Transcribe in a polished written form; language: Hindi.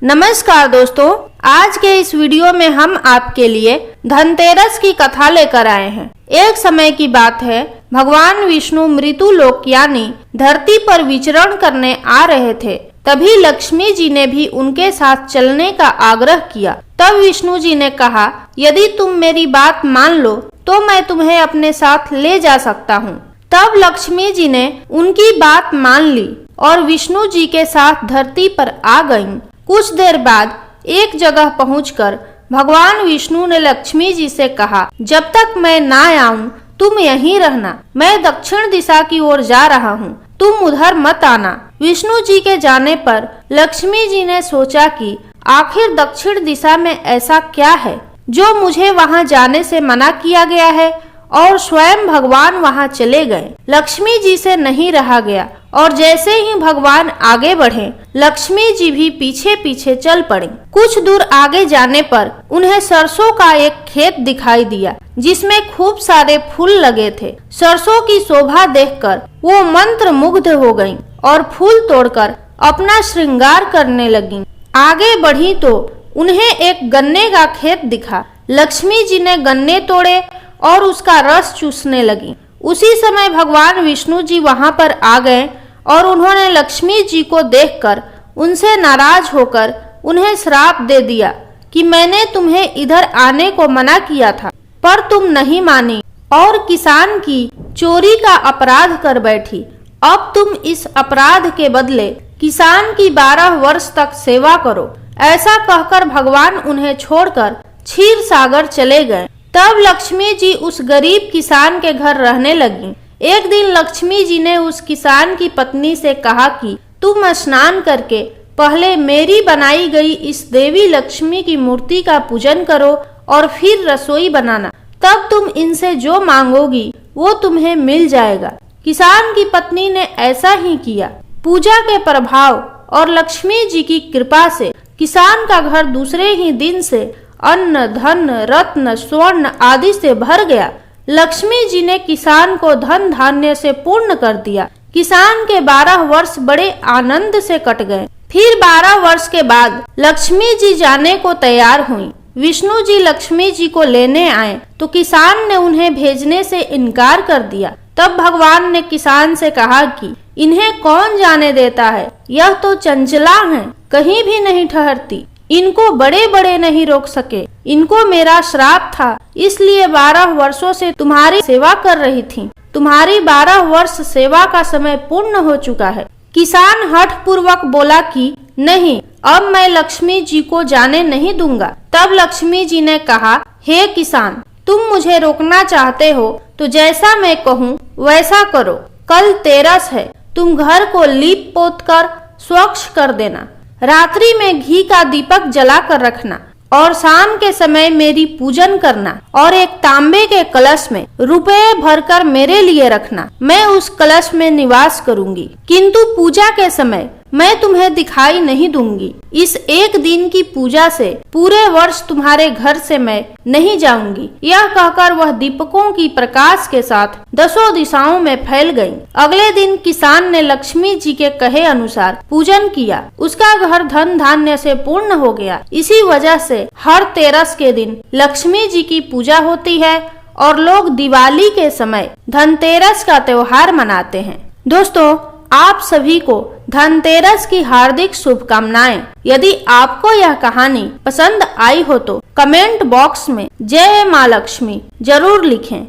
नमस्कार दोस्तों, आज के इस वीडियो में हम आपके लिए धनतेरस की कथा लेकर आए हैं। एक समय की बात है, भगवान विष्णु मृत्यु लोक यानी धरती पर विचरण करने आ रहे थे। तभी लक्ष्मी जी ने भी उनके साथ चलने का आग्रह किया। तब विष्णु जी ने कहा, यदि तुम मेरी बात मान लो तो मैं तुम्हें अपने साथ ले जा सकता हूँ। तब लक्ष्मी जी ने उनकी बात मान ली और विष्णु जी के साथ धरती पर आ गईं। कुछ देर बाद एक जगह पहुंचकर भगवान विष्णु ने लक्ष्मी जी से कहा, जब तक मैं ना आऊं तुम यहीं रहना। मैं दक्षिण दिशा की ओर जा रहा हूं, तुम उधर मत आना। विष्णु जी के जाने पर लक्ष्मी जी ने सोचा कि आखिर दक्षिण दिशा में ऐसा क्या है जो मुझे वहां जाने से मना किया गया है, और स्वयं भगवान वहां चले गए। लक्ष्मी जी से नहीं रहा गया और जैसे ही भगवान आगे बढ़े, लक्ष्मी जी भी पीछे पीछे चल पड़ी। कुछ दूर आगे जाने पर उन्हें सरसों का एक खेत दिखाई दिया जिसमें खूब सारे फूल लगे थे। सरसों की शोभा देखकर वो मंत्र मुग्ध हो गईं और फूल तोड़कर अपना श्रृंगार करने लगीं। आगे बढ़ी तो उन्हें एक गन्ने का खेत दिखा। लक्ष्मी जी ने गन्ने तोड़े और उसका रस चूसने लगी। उसी समय भगवान विष्णु जी वहां पर आ गए और उन्होंने लक्ष्मी जी को देखकर उनसे नाराज होकर उन्हें श्राप दे दिया कि मैंने तुम्हें इधर आने को मना किया था, पर तुम नहीं मानी और किसान की चोरी का अपराध कर बैठी। अब तुम इस अपराध के बदले किसान की 12 वर्ष तक सेवा करो। ऐसा कहकर भगवान उन्हें छोड़कर क्षीर सागर चले गए। तब लक्ष्मी जी उस गरीब किसान के घर रहने लगी। एक दिन लक्ष्मी जी ने उस किसान की पत्नी से कहा कि तुम स्नान करके पहले मेरी बनाई गई इस देवी लक्ष्मी की मूर्ति का पूजन करो और फिर रसोई बनाना। तब तुम इनसे जो मांगोगी वो तुम्हें मिल जाएगा। किसान की पत्नी ने ऐसा ही किया। पूजा के प्रभाव और लक्ष्मी जी की कृपा से किसान का घर दूसरे ही दिन से अन्न, धन, रत्न, स्वर्ण आदि से भर गया। लक्ष्मी जी ने किसान को धन धान्य से पूर्ण कर दिया। किसान के 12 वर्ष बड़े आनंद से कट गए। फिर 12 वर्ष के बाद लक्ष्मी जी जाने को तैयार हुई। विष्णु जी लक्ष्मी जी को लेने आए तो किसान ने उन्हें भेजने से इनकार कर दिया। तब भगवान ने किसान से कहा कि इन्हें कौन जाने देता है, यह तो चंचला हैं, कहीं भी नहीं ठहरती। इनको बड़े बड़े नहीं रोक सके। इनको मेरा श्राप था, इसलिए 12 वर्षों से तुम्हारी सेवा कर रही थी। तुम्हारी 12 वर्ष सेवा का समय पूर्ण हो चुका है। किसान हठ पूर्वक बोला कि नहीं, अब मैं लक्ष्मी जी को जाने नहीं दूंगा। तब लक्ष्मी जी ने कहा, हे किसान, तुम मुझे रोकना चाहते हो तो जैसा मैं कहूँ वैसा करो। कल तेरस है, तुम घर को लीप पोत कर स्वच्छ कर देना। रात्रि में घी का दीपक जला कर रखना और शाम के समय मेरी पूजन करना और एक तांबे के कलश में रुपए भरकर मेरे लिए रखना। मैं उस कलश में निवास करूंगी, किंतु पूजा के समय मैं तुम्हें दिखाई नहीं दूंगी। इस एक दिन की पूजा से पूरे वर्ष तुम्हारे घर से मैं नहीं जाऊंगी। यह कहकर वह दीपकों की प्रकाश के साथ 10 दिशाओं में फैल गई। अगले दिन किसान ने लक्ष्मी जी के कहे अनुसार पूजन किया। उसका घर धन धान्य से पूर्ण हो गया। इसी वजह से हर तेरस के दिन लक्ष्मी जी की पूजा होती है और लोग दिवाली के समय धनतेरस का त्योहार मनाते हैं। दोस्तों, आप सभी को धनतेरस की हार्दिक शुभकामनाएं। यदि आपको यह कहानी पसंद आई हो तो कमेंट बॉक्स में जय मां लक्ष्मी जरूर लिखें।